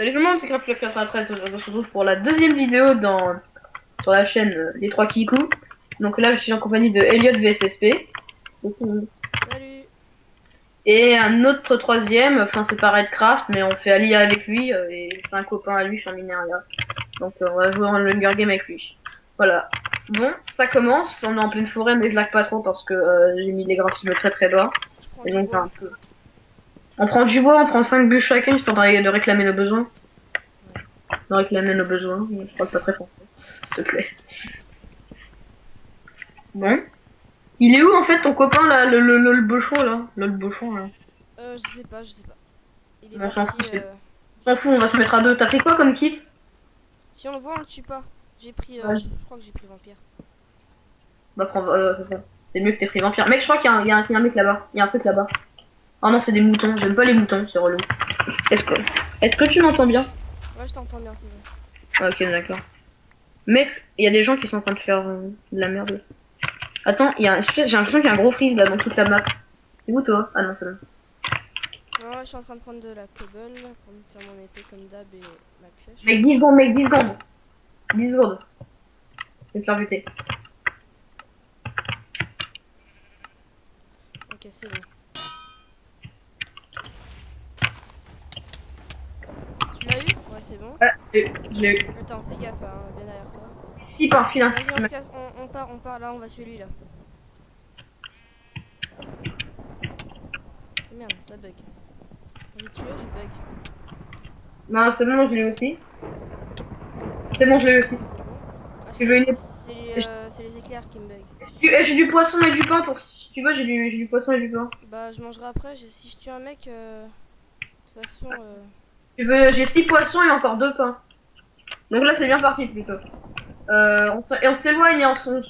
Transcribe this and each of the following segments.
Salut tout le monde, c'est Craft413. On se retrouve pour la deuxième vidéo sur la chaîne Les 3 Kikou. Donc là, je suis en compagnie de Elliot VSSP. Salut. Et un autre troisième, enfin c'est pas Redcraft, mais on fait Alia avec lui, et c'est un copain à lui, je suis en Mineria. Donc on va jouer en Hunger Game avec lui. Voilà. Bon, ça commence, on est en pleine forêt, mais je lag pas trop parce que j'ai mis les graphismes très très bas. Je prends Et du donc bois. un peu... On prend du bois, on prend 5 bûches chacun, histoire de réclamer nos besoins. Ouais. De réclamer nos besoins, je crois que pas très français, s'il te plaît. Bon. Il est où en fait ton copain là, le bochon là? Le bochon là. Je sais pas. Il est On s'en parti. fout, on s'en fout, on va se mettre à deux. T'as pris quoi comme kit? Si on le voit, on le tue pas. J'ai pris. Ouais. Je crois que j'ai pris vampire. Bah prends, c'est ça. C'est mieux que t'aies pris vampire. Mec, je crois qu'il y a un mec là-bas. Il y a un truc là-bas. Oh non, c'est des moutons. J'aime pas les moutons, c'est relou. Est-ce que, est-ce que tu m'entends bien? Ouais, je t'entends bien, c'est bon. Ah, ok, d'accord. Mec, il y a des gens qui sont en train de faire de la merde. Attends, j'ai l'impression qu'il y a un gros freeze là dans toute la map. C'est où toi? Ah non, c'est là. Non, là, je suis en train de prendre de la cobble pour me faire mon épée comme d'hab et ma pioche. Mec, 10 secondes, mec, 10 secondes. 10 secondes. Je vais me faire buter. Ok, c'est bon. Tu l'as eu? Ouais, c'est bon. Ouais, je l'ai eu. Attends, fais gaffe, hein, bien derrière toi. Si, par fil, hein. Vas-y, on se casse, on part. Là, on va suivre lui là. Oh, merde, ça bug. J'ai tué, je bug. Non, c'est bon, je l'ai eu aussi. C'est bon, je l'ai eu aussi. C'est bon. Ah, Tu veux une... c'est les éclairs qui me bug. J'ai du poisson et du pain pour... Si tu veux, j'ai du poisson et du pain. Bah, je mangerai après. Si je tue un mec, de toute façon. Tu veux... J'ai 6 poissons et encore 2 pains. Donc là, c'est bien parti, plutôt. On s'éloigne et on peut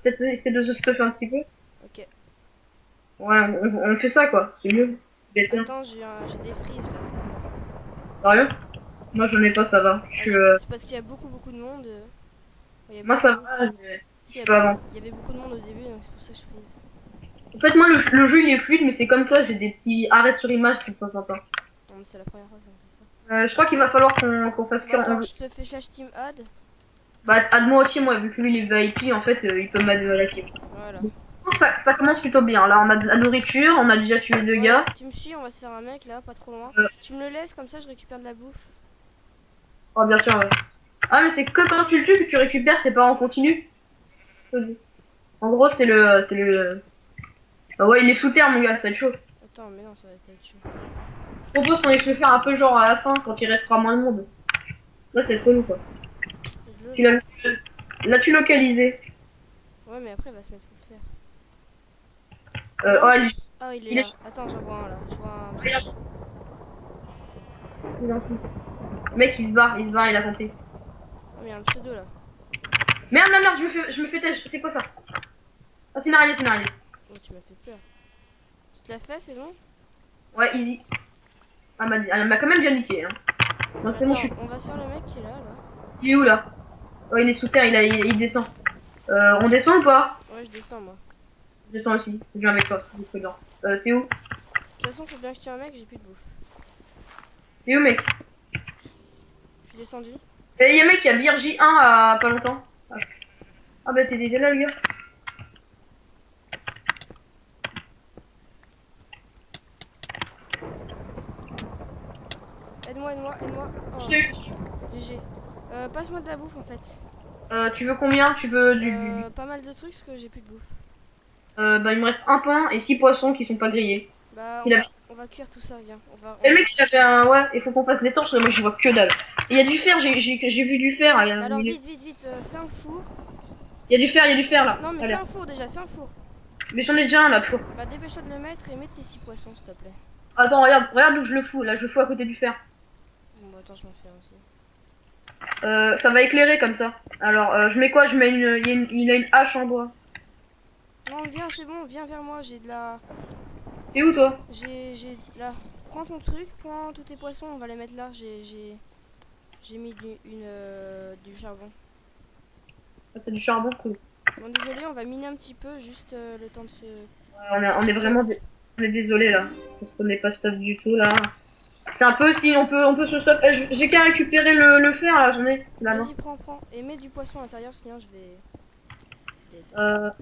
peut-être essayer de se stuffer un petit peu. Ok. Ouais, on fait ça, quoi. C'est mieux. Attends, j'ai des frises là, ça va. Sérieux? Moi, j'en ai pas, ça va. C'est parce qu'il y a beaucoup de monde. Il y a Moi, beaucoup ça de... va, Si, je peux avant. il y avait beaucoup de monde au début, donc c'est pour ça que je frise. En fait, moi, le jeu, il est fluide, mais c'est comme toi, j'ai des petits arrêts sur image qui sont sympas. Non, mais c'est la première fois que ça me fait ça. Je crois qu'il va falloir qu'on fasse Bon, attends, je te fais slash team add. Bah, aide moi aussi, moi, vu que lui, il est VIP, en fait, il peut m'aider à la team. Voilà. Ça commence plutôt bien. Là, on a de la nourriture, on a déjà tué 2 gars. Tu me suis, on va se faire un mec là, pas trop loin. Tu me le laisses, comme ça je récupère de la bouffe. Oh, bien sûr, ouais. Ah, mais c'est que quand tu le tues que tu récupères, c'est pas en continu. En gros, c'est le... Ah ouais, il est sous terre, mon gars, ça va être chaud. Attends, mais non, ça va pas être chaud. Je propose qu'on ait se faire un peu genre à la fin, quand il restera moins de monde. Là, c'est trop lourd, quoi. Tu l'as-tu localisé? Ouais, mais après il va se mettre pour le Oh, faire. Ah, il est là. Attends, j'en vois un là. Je vois un. Regarde. Le mec, il se barre, il a compris. Oh, mais il y a un pseudo là. Merde, je me fais têche, c'est quoi ça? Ah, c'est une araignée, c'est une araignée. Oh, tu m'as fait peur. Tu te l'as fait, c'est bon? Ouais, easy. Ah, elle m'a quand même bien niqué, hein. Non, c'est bon, Attends, on va sur le mec qui est là. Il est où, là? Oh, il est sous terre, il descend. On descend ou pas? Ouais, je descends moi. Je descends aussi, je viens avec toi, c'est prudent. T'es où? De toute façon, faut bien que je tue un mec, j'ai plus de bouffe. T'es où, mec? Je suis descendu. Il y a un mec qui a Virgie 1 à pas longtemps. Ah bah t'es déjà là, le gars. Aide-moi. Oh, GG. Passe-moi de la bouffe en fait. Tu veux combien? Tu veux Pas mal de trucs parce que j'ai plus de bouffe. Bah il me reste un pain et 6 poissons qui sont pas grillés. Bah, on va cuire tout ça, viens. Et le mec il a fait un... Ouais, il faut qu'on fasse des torches, parce que moi j'y vois que dalle. Il y a du fer, j'ai vu du fer. Alors vite, fais un four. Il y a du fer là. Non mais fais un four déjà, fais un four. Mais j'en ai déjà un là, pour. Bah dépêche-toi de le mettre et mets tes 6 poissons s'il te plaît. Attends, regarde où je le fous, là je le fous à côté du fer. Bon bah attends, je m'en fais un aussi. Ça va éclairer comme ça. Alors, je mets quoi? Je mets il a une hache en bois. Non viens, c'est bon, viens vers moi, j'ai de la... T'es où toi? J'ai là. Prends ton truc, prends tous tes poissons, on va les mettre là, j'ai mis du charbon. Ah, t'as du charbon, cool. Bon désolé, on va miner un petit peu, juste le temps de se... On est vraiment... On est désolé là. Parce qu'on n'est pas stop du tout là. C'est un peu si on peut se stop. J'ai qu'à récupérer le fer là, j'en ai là main. Vas-y, prends. Et mets du poisson à l'intérieur, sinon je vais...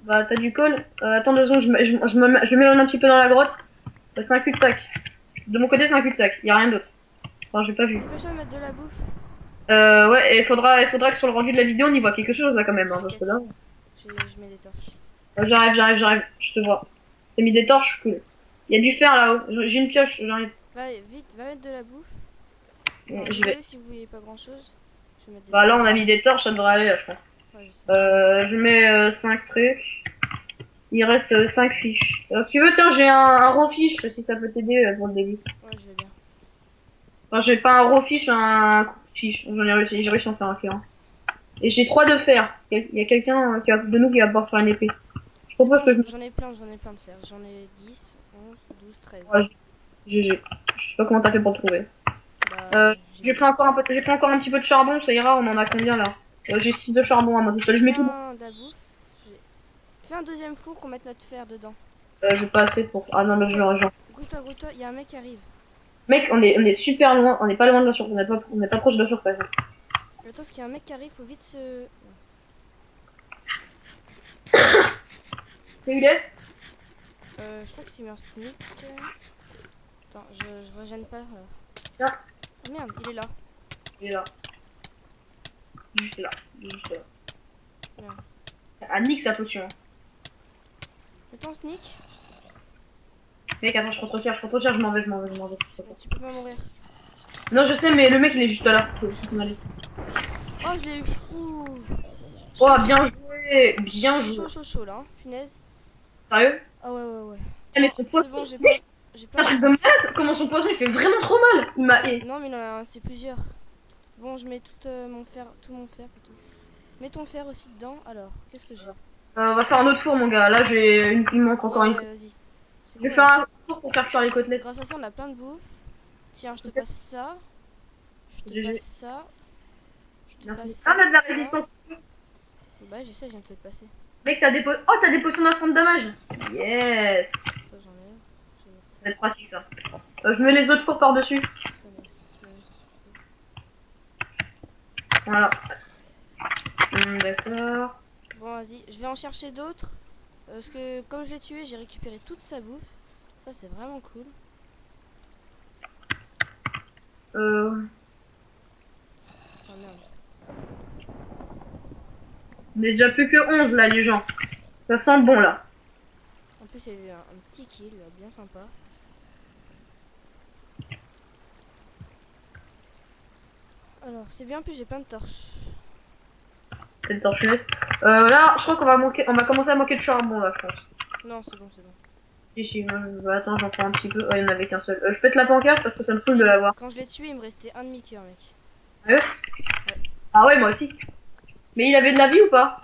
Bah t'as du col. Attends 2 secondes, je m'éloigne un petit peu dans la grotte. C'est un cul-de-sac. De mon côté c'est un cul-de-sac, y a rien d'autre. Enfin j'ai pas vu. Dépêche-toi de mettre de la bouffe. Ouais, et il faudra que sur le rendu de la vidéo on y voit quelque chose là quand même, hein, parce que là. Je mets des torches. J'arrive, je te vois. T'as mis des torches, cool. Y a du fer là-haut, j'ai une pioche, j'arrive. Va vite, va mettre de la bouffe. Bon, Alors, j'y vais. désolé si vous voyez pas grand chose. Je vais mettre des Bah là on torches. a mis des torches, ça devrait aller là je pense. Ouais, je sais. Je mets 5 trucs. Il reste 5 fiches. Alors, si tu veux, tiens, j'ai un raw fish, si ça peut t'aider pour le début. Ouais, je vais bien. Enfin, j'ai pas un raw fish, un fish. J'ai réussi à en faire un fer. Et j'ai 3 de fer. Il y a quelqu'un de nous qui va pouvoir se faire une épée. Je propose que je... J'en ai plein de fer. J'en ai 10, 11, 12, 13. Ouais, GG. Je sais pas comment t'as fait pour le trouver. Bah, J'ai pris encore un petit peu de charbon, ça ira, on en a combien là? J'ai 6 de charbon à moi tout seul, je mets tout. de la bouffe. Fais un deuxième four qu'on mette notre fer dedans. J'ai pas assez pour... Ah non, mais genre... Grouille-toi, il y a un mec qui arrive. Mec, on est super loin, on est pas loin de la surface, on est pas proche de la surface. Attends, parce qu'il y a un mec qui arrive, faut vite se... C'est où il est? Je crois que c'est mis en sneak. Attends, je régène pas. Tiens. Oh merde, il est là. Il est là. Juste là. Merde. Ah, nique sa potion. Mets-toi en sneak. Mec, attends, je retire, je m'en vais. Tu peux pas mourir. Non, je sais, mais le mec il est juste là. Faut qu'on aille. Oh, je l'ai eu. Ouh. Oh, bien joué. Chaud là, hein. Punaise. Sérieux? Ah ouais. Ah, mais Tiens, son c'est poisson, bon, j'ai mais plein. un truc de malade. Comment son poisson il fait vraiment trop mal. Il m'a... Non, mais il en a c'est plusieurs. Bon, je mets tout mon fer plutôt. Mets ton fer aussi dedans. Alors, qu'est-ce que j'ai? On va faire un autre four, mon gars. Là, il me manque encore une. Vas-y. Je vais faire un four pour faire cuire les côtelettes. Grâce à ça, on a plein de bouffe. Tiens, je te passe ça. Je te passe ça. Merci. Ah, on a de la résistance. Bah, j'essaie, je viens de te le passer. Mec, t'as des potions d'instant de dommage. Yes. Ça, j'en ai. Je vais mettre ça. C'est pratique ça. Je mets les autres fours par-dessus. Voilà. D'accord. Bon, vas-y, je vais en chercher d'autres. Parce que comme je l'ai tué, j'ai récupéré toute sa bouffe. Ça, c'est vraiment cool. Oh merde. On est déjà plus que 11 là, les gens. Ça sent bon là. En plus, il y a eu un petit kill, bien sympa. Alors, c'est bien, en plus j'ai plein de torches. C'est le torchonnet. Là, je crois on va commencer à manquer de charbon là, je pense. Non, c'est bon. Si, attends, j'en prends un petit peu. Oh, il y en avait qu'un seul. Je pète la pancarte parce que ça me saoule de l'avoir. Quand je l'ai tué, il me restait un demi-cœur, mec. Ouais. Ah ouais, moi aussi. Mais il avait de la vie ou pas?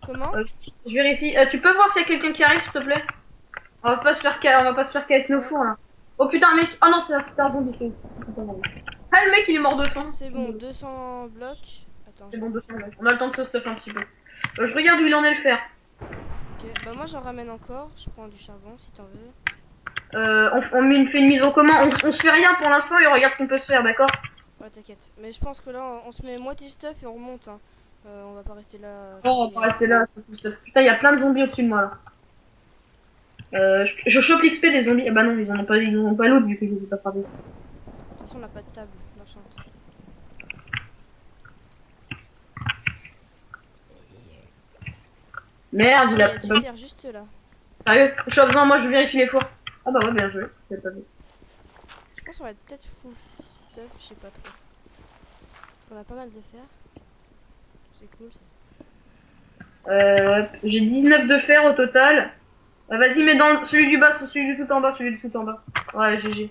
Comment? Je vérifie. Tu peux voir s'il y a quelqu'un qui arrive, s'il te plaît? On va pas se faire casser nos fours là. Oh putain, mec. Oh non, c'est un zombie. Ah, le mec, il est mort de faim. C'est bon, 200 blocs. Attends. C'est bon, 200 blocs. On a le temps de se stuff un petit peu. Je regarde où il en est le fer. Ok, bah moi j'en ramène encore. Je prends du charbon si t'en veux. On fait une mise en commun. On se fait rien pour l'instant et on regarde ce qu'on peut se faire, d'accord? Ouais, t'inquiète. Mais je pense que là, on se met moitié stuff et on remonte. Hein. On va pas rester là. Oh, on va rester là. Putain, il y a plein de zombies au-dessus de moi là. Je chope l'XP des zombies. Ah bah non, ils en ont pas l'autre vu que je les ai pas frappés. De toute façon, on n'a pas de table. L'enchante. Merde, il a du fer juste là. Sérieux? Je suis en faisant, moi je vérifie les fours. Ah bah ouais, bien joué. J'ai pas vu. Je pense qu'on va être peut-être full stuff, je sais pas trop. Parce qu'on a pas mal de fer. C'est cool ça. J'ai 19 de fer au total. Vas-y, mets dans celui du bas, celui du tout en bas, Ouais, GG.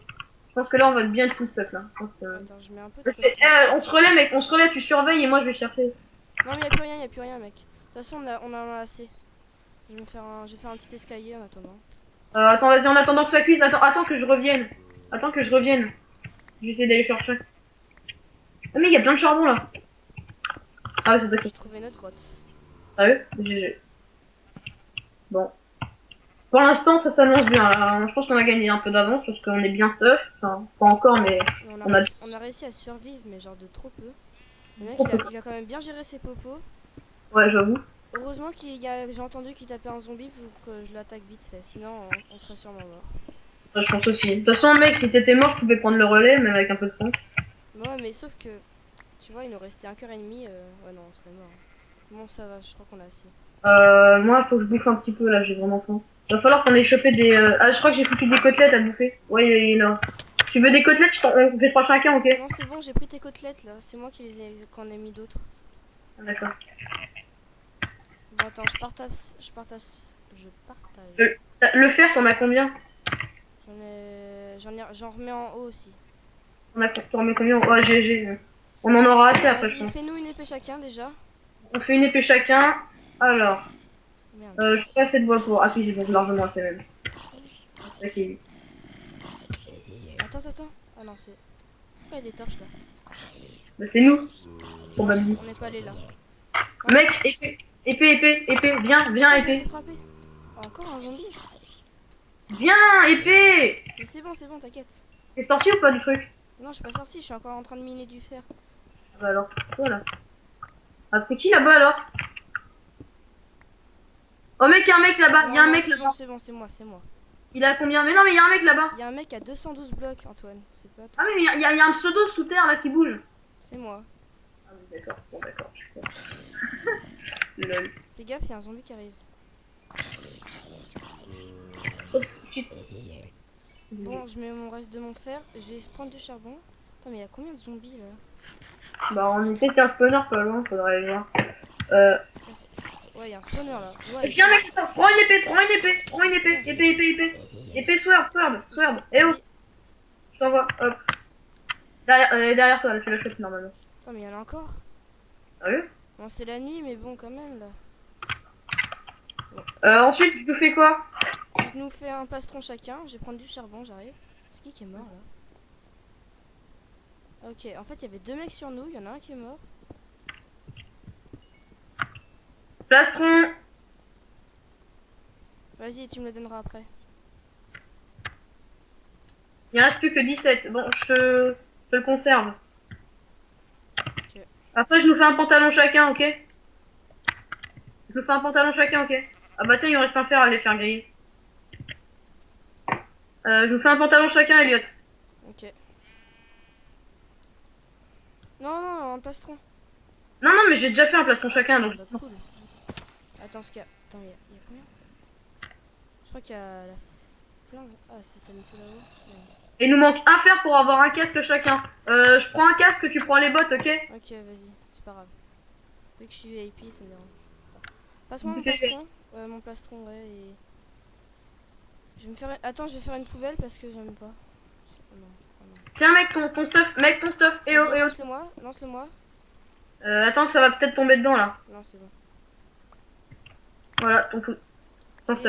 Je pense que là on va être bien tout stuff là. Attends, je mets un peu de on se relève, mec, tu surveilles et moi je vais chercher. Non, mais y'a plus rien, mec. De toute façon, on en a assez. Je vais faire un petit escalier en attendant. Attends, vas-y, en attendant que ça cuise, attends que je revienne. Je vais essayer d'aller chercher. Ah, mais il y a plein de charbon là. Ah, c'est ça. J'ai trouvé notre grotte. Sérieux? GG. Bon. Pour l'instant, ça s'annonce bien. Là. Je pense qu'on a gagné un peu d'avance parce qu'on est bien stuff. Enfin, pas encore, mais on a On a réussi à survivre, mais genre de trop peu. Le mec, trop peu. il a quand même bien géré ses popos. Ouais, j'avoue. Heureusement j'ai entendu qu'il tapait un zombie pour que je l'attaque vite fait. Sinon, on serait sûrement mort. Ouais, je pense aussi. De toute façon, mec, si t'étais mort, je pouvais prendre le relais, même avec un peu de temps. Ouais, mais sauf que, tu vois, il nous restait un cœur et demi. Ouais, non, on serait mort. Bon, ça va, je crois qu'on a assez. Moi, faut que je bouffe un petit peu, là, j'ai vraiment faim. Va falloir qu'on ait chopé des... Ah, je crois que j'ai foutu des côtelettes à bouffer. Ouais, il est là. Tu veux des côtelettes? On fait 3 chacun, ok? Non, c'est bon, j'ai pris tes côtelettes là. C'est moi qu'en ai mis d'autres. Ah, d'accord. Bon, attends, je partage. Le fer, t'en as combien? J'en remets en haut aussi. T'en remets combien? Ouais, j'ai... On en aura assez après, je Vas-y, pense. fais-nous une épée chacun déjà. On fait une épée chacun. Alors, Merde. je fais assez de bois pour... Ah si, j'ai donc largement assez même. Ok. Attends. Ah non, c'est. Pourquoi il y a des torches là? Bah, c'est nous, Non, probablement. on n'est pas allé là. Mec, épée, viens, Attends, je me fais épée. frapper. Oh, encore un zombie. Viens, épée. Mais c'est bon, t'inquiète. T'es sorti ou pas du truc? Non, je suis pas sorti, je suis encore en train de miner du fer. Ah bah alors, voilà. Ah, c'est qui là-bas alors? Oh mec, y'a un mec là-bas, Non, y'a un non, mec c'est là-bas. bon, c'est moi. Il a combien? Mais non, mais y'a un mec là-bas. Il y a un mec à 212 blocs, Antoine. C'est pas Ah toi. mais y'a un pseudo sous terre là qui bouge. C'est moi. Ah oui, d'accord, bon d'accord, je suis con. Lol. Fais gaffe, il y a un zombie qui arrive. Oh, shit. Bon, je mets mon reste de mon fer. Je vais prendre du charbon. Attends, mais il y a combien de zombies là? Bah on était qu'un spawner pas loin, faudrait aller voir. Ouais, il y a un spawner là. Ouais, Viens mec, attends, prends une épée, épée, sword. Eh oh, vas-y. je t'envoie, hop. Derrière toi, là, tu la chopes normalement. Attends, mais il y en a encore. Sérieux? Bon, c'est la nuit, mais bon, quand même là. Ensuite, tu fais quoi? Tu nous fais un plastron chacun. Je vais prendre du charbon, j'arrive. C'est qui est mort là? Ok, en fait, il y avait deux mecs sur nous. Il y en a un qui est mort. Plastron. Vas-y, tu me le donneras après. Il reste plus que 17. Bon, je te le conserve. Ok. Après, je nous fais un pantalon chacun, ok? Je nous fais un pantalon chacun, ok? Ah bah tiens, il me reste un fer à les faire griller. Je nous fais un pantalon chacun, Elliot. Ok. Non, un plastron. Non, mais j'ai déjà fait un plastron chacun, donc... Bah, cool. Attends, Attends, il y a combien? Je crois qu'il y a la flingue. Ah, c'est t'as mis tout là-haut. Il nous manque un fer pour avoir un casque chacun. Je prends un casque, tu prends les bottes, ok? Ok, vas-y, c'est pas grave. Vu que je suis VIP, ça me dérange pas. Passe-moi mon plastron. Mon plastron, ouais, et... Je vais me faire... Attends, je vais faire une poubelle parce que j'aime pas. Oh non. Tiens, mec, ton stuff. Eh oh. Lance-le-moi. Attends que ça va peut-être tomber dedans, là. Non, c'est bon. Voilà, ton stuff,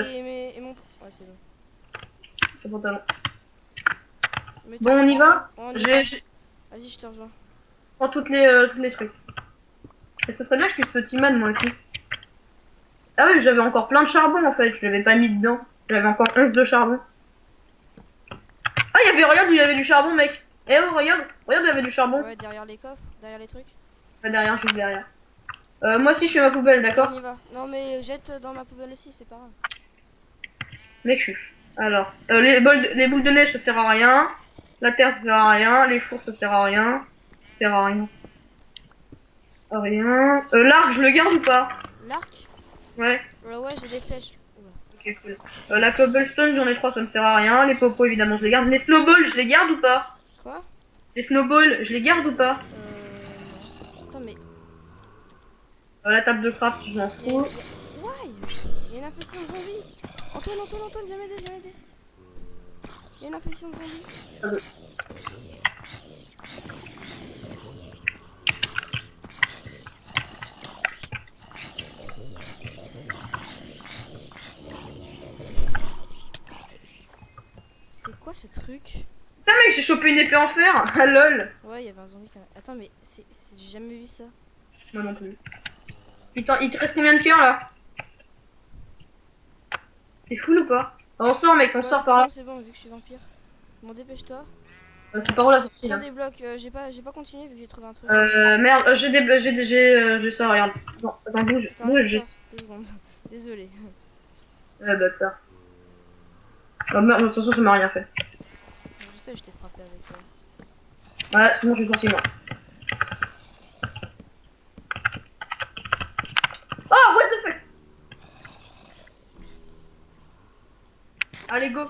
Et mon... Ouais, c'est bon. ton pantalon. Mais Bon, on y va? on y va. Vas-y, je te rejoins. Je prends toutes les trucs. Et ce serait bien que je puisse ce Timan, moi aussi. Ah oui, j'avais encore plein de charbon, en fait. Je l'avais pas mis dedans. J'avais encore 11 de charbon. Ah, regarde où il y avait du charbon, mec. Eh oh, regarde, où il y avait du charbon. Ouais, derrière les coffres, derrière les trucs. Pas derrière, juste derrière. Moi aussi, je fais ma poubelle, d'accord? On y va. Non, mais jette dans ma poubelle aussi, c'est pas grave. Mec, je suis... Alors, les boules de neige, ça sert à rien. La terre, ça sert à rien. Les fours, ça sert à rien. Ça sert à rien. Rien. L'arc, je le garde ou pas? L'arc? Ouais. Ouais, j'ai des flèches. Oula. Ok, cool. La cobblestone, j'en ai 3, ça me sert à rien. Les popos, évidemment, je les garde. Les snowballs, je les garde ou pas? Quoi? Les snowballs, je les garde ou pas? Non. Attends, mais... La table de craft, je m'en Il y a fous. Ouais, il y a une infestation de zombies. Antoine, viens m'aider. Il y a une infestation de zombies. C'est quoi ce truc? Putain, mec, j'ai chopé une épée en fer. Ah lol. Ouais, il y avait un zombie quand même. Attends, mais j'ai jamais vu ça. Moi non plus. Putain, il te reste combien de cœurs là? T'es full ou pas? On sort, mec, on Ouais, sort par là. c'est bon, vu que je suis vampire. Bon, dépêche-toi. C'est par où la sortie Prends là? des blocs, j'ai pas continué vu que j'ai trouvé un truc. Merde, j'ai ça, regarde. Non, attends, bouge, Attends, bouge, laisse-toi, 2 secondes. Désolé. Ouais, bah ça. Oh merde, de toute façon, ça m'a rien fait. Je sais, je t'ai frappé avec. Ouais, c'est bon, je suis sorti, moi. Oh, what the fuck? Allez, go.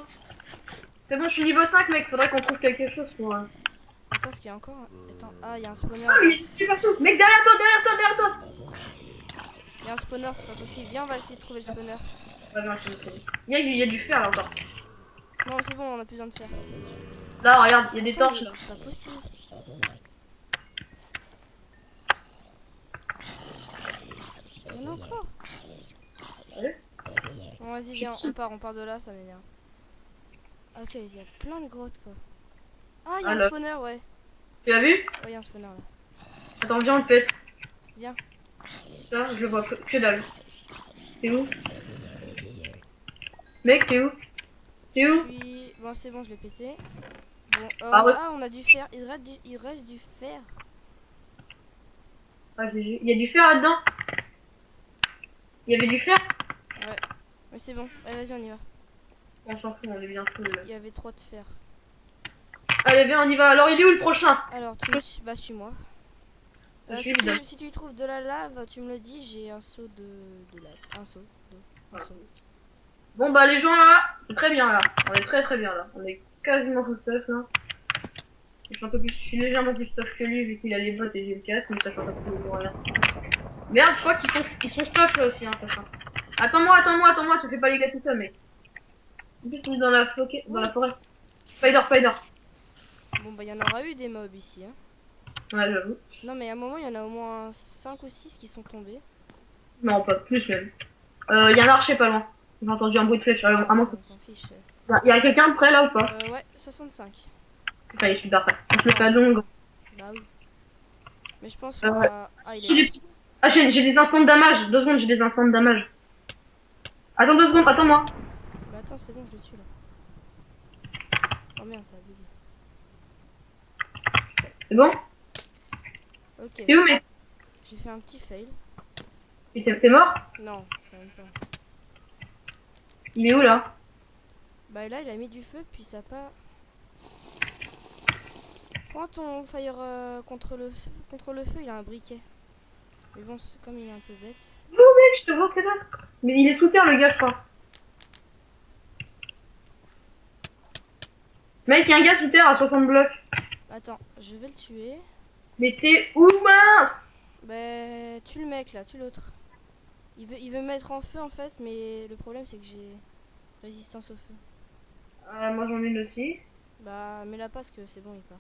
C'est bon, je suis niveau 5, mec, faudrait qu'on trouve quelque chose pour... Attends, ce qu'il y a encore. Attends, ah, il y a un spawner. Ah, mais je suis partout. Mec, derrière toi, derrière toi, derrière toi. Il y a un spawner, c'est pas possible. Viens, on va essayer de trouver le spawner. Ouais, non, il y a du fer là encore. Non, c'est bon, on a plus besoin de faire. Là, regarde, il y a des Attends, torches mais là. c'est pas possible. Il y en a encore. Ouais. Bon, vas-y, viens, on part de là, ça m'énerve. Ok, il y a plein de grottes quoi. Ah, il y a un Alors. spawner, ouais. Tu l'as vu? Ouais, il y a un spawner là. Attends, viens, on le pète. Viens. Ça, je le vois que dalle. T'es où? Mec, t'es où? T'es où? Je suis. Bon, c'est bon, je l'ai pété. Bon, Ah ouais. ah, on a du fer. Il reste du fer. Ah, il y a du fer là-dedans? Il y avait du fer? Ouais. Mais c'est bon. Allez, vas-y, on y va. On s'en fout, on est bien fous. Il y avait trop de fer. Allez, viens, on y va. Alors, il est où le prochain? Alors, bah, suis-moi. Je suis Si dedans. si tu y trouves de la lave, tu me le dis. J'ai un seau de lave. Un seau d'eau. Un seau. Bon, bah, les gens là, c'est très bien là. On est très très bien là. On est quasiment full stuff là. Je suis légèrement plus stuff que lui vu qu'il a les bottes et j'ai le casque, mais ça change absolument rien. Merde, je crois qu'ils sont stuff là aussi, hein, sachant. Attends-moi, tu fais pas les gars tout seul, mec. En plus, on est dans la forêt. Spider. Bon, bah, il y en aura eu des mobs ici. Hein. Ouais, j'avoue. Non, mais à un moment, il y en a au moins 5 ou 6 qui sont tombés. Non, pas plus même. Y a un archer pas loin. J'ai entendu un bruit de flèche. On s'en fiche. Y a quelqu'un près là ou pas? Ouais, 65. Putain, il est super près. On se le fait à long. Bah oui. Mais je pense Ouais. Ah, il est là. Ah, j'ai des instants de damage. 2 secondes, j'ai des instants de damage. Attends 2 secondes, attends-moi. Bah attends, c'est bon, je le tue là. Oh merde, ça a bugué. C'est bon? Ok. T'es où, mec? J'ai fait un petit fail. T'es mort? Non, quand même pas. Il est où là? Bah là, il a mis du feu, puis ça a pas... Prends ton fire contre le feu, il a un briquet. Mais bon, comme il est un peu bête. Non, mec, je te vois que là. Mais il est sous terre, le gars, je crois. Mec, il y a un gars sous terre à 60 blocs. Attends, je vais le tuer. Mais t'es où, mince? Bah, tue le mec là, tue l'autre. Il veut me mettre en feu en fait, mais le problème c'est que j'ai résistance au feu. Moi j'en ai une aussi. Bah, mets-la pas parce que c'est bon, il part.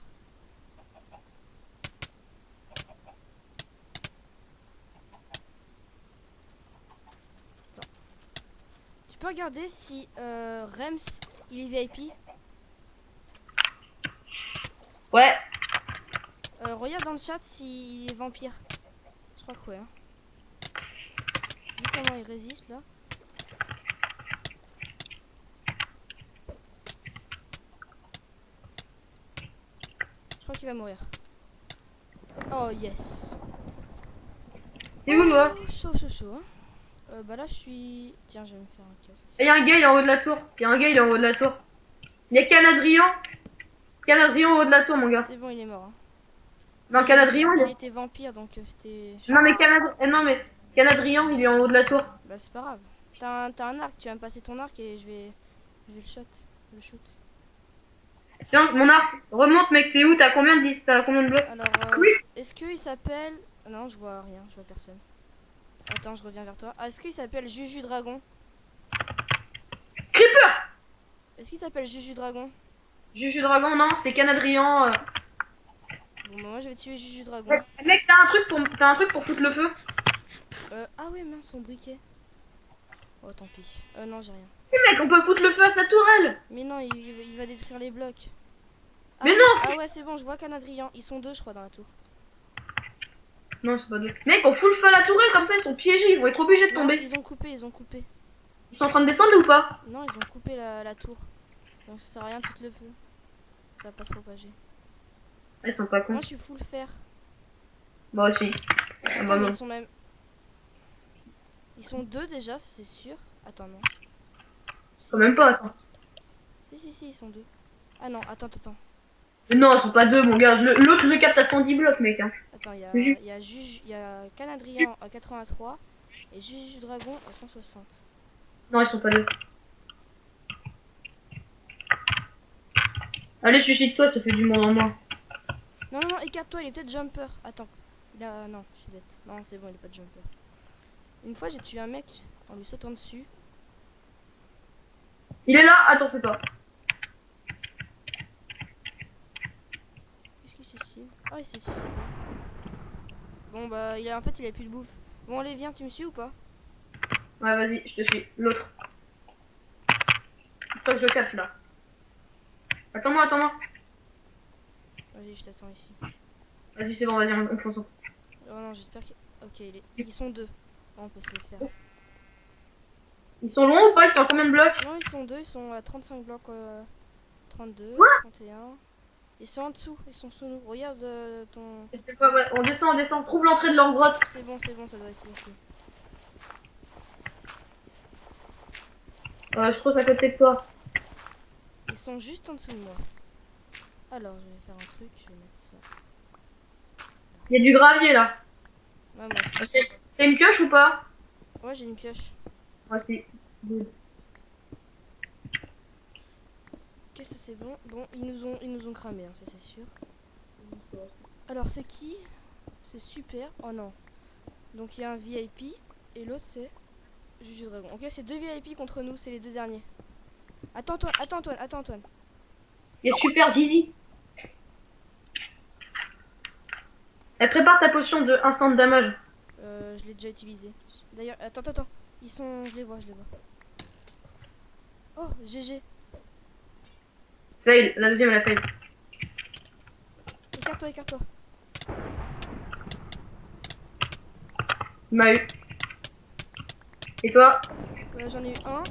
Attends. Tu peux regarder si Rems il est VIP. Ouais. Regarde dans le chat s'il est vampire. Je crois que ouais. Hein. Vu comment il résiste là. Je crois qu'il va mourir. Oh yes. T'es où, toi? Chaud. Hein. Bah là je suis... Tiens, je vais me faire un casque. Il y a un gars, il est en haut de la tour. Il y a Canadrian. Canadrian en haut de la tour, mon gars. C'est bon, il est mort. Hein. Non, Canadrian, Il était vampire donc c'était... Non, mais Canadrian, il est en haut de la tour. Bah c'est pas grave. T'as un arc, tu vas me passer ton arc et je vais le shoot. Tiens, mon arc. Remonte, mec, t'es où? T'as combien de blocs? Alors, Oui. est-ce qu'il s'appelle... Non, je vois rien, je vois personne. Attends, je reviens vers toi. Ah, est-ce qu'il s'appelle Juju Dragon? Creeper. Est-ce qu'il s'appelle Juju Dragon? Juju Dragon, non, c'est Canadrian. Bon, bah, moi je vais tuer Juju Dragon. Mec, t'as un truc pour foutre le feu? Ah ouais, mince, son briquet. Oh, tant pis. Non, j'ai rien. Oui, mec, on peut foutre le feu à sa tourelle. Mais non, il va détruire les blocs. Ah, Mais oui. non. Ah ouais, c'est bon, je vois Canadrian. Ils sont 2, je crois, dans la tour. Non, c'est pas deux. Mec, on fout le feu à la tourelle, comme ça, ils sont piégés, ils vont être obligés de Non, tomber. ils ont coupé. Ils sont en train de descendre ou pas? Non, ils ont coupé la tour. Donc ça sert à rien de foutre le feu. Ça va pas se propager. Ils sont pas cons. Moi je suis full fer. Moi aussi. Ah, Attends, bah, mais non. ils sont même... Ils sont deux déjà, ça c'est sûr. Attends, non. Quand même pas, attends. Si, ils sont deux. Ah non, attends. Non, ils sont pas deux, mon gars. L'autre, je le capte à 110 blocs, mec. Hein. Attends, il Juju. y a Canadrian à 83 et Juju Dragon à 160. Non, ils sont pas deux. Allez, suicide-toi, ça fait du monde en moins. Non, écarte-toi, il est peut-être jumper. Attends. Non, je suis bête. Non, c'est bon, il est pas de jumper. Une fois, j'ai tué un mec en lui sautant dessus. Il est là, attends, fais pas. Qu'est-ce qu'il se suicide? Ah, il s'est suicidé. Bon, bah, en fait, il a plus de bouffe. Bon, allez, viens, tu me suis ou pas? Ouais, vas-y, je te suis. L'autre. Faut que je le casse là. Attends-moi. Vas-y, je t'attends ici. Vas-y, c'est bon, vas-y, on fonce. Oh non, j'espère que... Ok, ils sont deux. Bon, on peut se les faire. Ils sont longs ou pas? Ils sont à combien de blocs? Non, ils sont deux, ils sont à 35 blocs. 32, Quoi? 31. Ils sont en dessous, ils sont sous nous. Regarde ton... C'est quoi, ouais, on descend. Trouve l'entrée de leur grotte. C'est bon, ça doit être ici. Je trouve à côté de toi. Ils sont juste en dessous de moi. Alors, je vais faire un truc, je vais mettre ça. Il y a du gravier là. Ouais, moi aussi. T'as une pioche ou pas? Ouais, j'ai une pioche. Moi aussi. Good. Qu'est-ce que c'est bon? Bon, ils nous ont cramé, hein, ça c'est sûr. Alors, c'est qui? C'est super. Oh non. Donc, il y a un VIP et l'autre c'est Juju Dragon. Ok, c'est deux VIP contre nous, c'est les deux derniers. Attends Antoine. Il y a super Zizi. Elle prépare ta potion de instant damage. Je l'ai déjà utilisé. D'ailleurs, attends. Je les vois. Oh, GG. Fail, la deuxième elle a fail. Écarte-toi. Il m'a eu. Et toi? J'en ai eu un.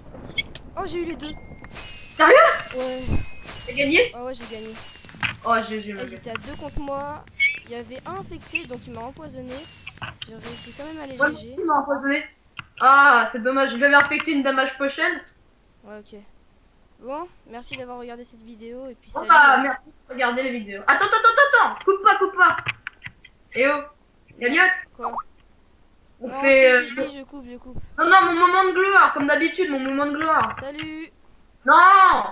Oh, j'ai eu les deux. Sérieux? Ouais. T'as gagné? Ah ouais, j'ai gagné. Oh, j'ai Ah, ils étaient à deux contre moi. Il y avait un infecté, donc il m'a empoisonné. J'ai réussi quand même à les Moi GG. aussi, il m'a empoisonné. Ah, c'est dommage, je lui avais infecté une damage potion. Ouais, ok. Bon, merci d'avoir regardé cette vidéo et puis Oh salut. bah, merci de regarder les vidéos. Attends. Coupe pas. Eh oh. Elliot, Quoi? on Non, fait... si, je coupe. Non, mon moment de gloire, comme d'habitude, mon moment de gloire. Salut! Non!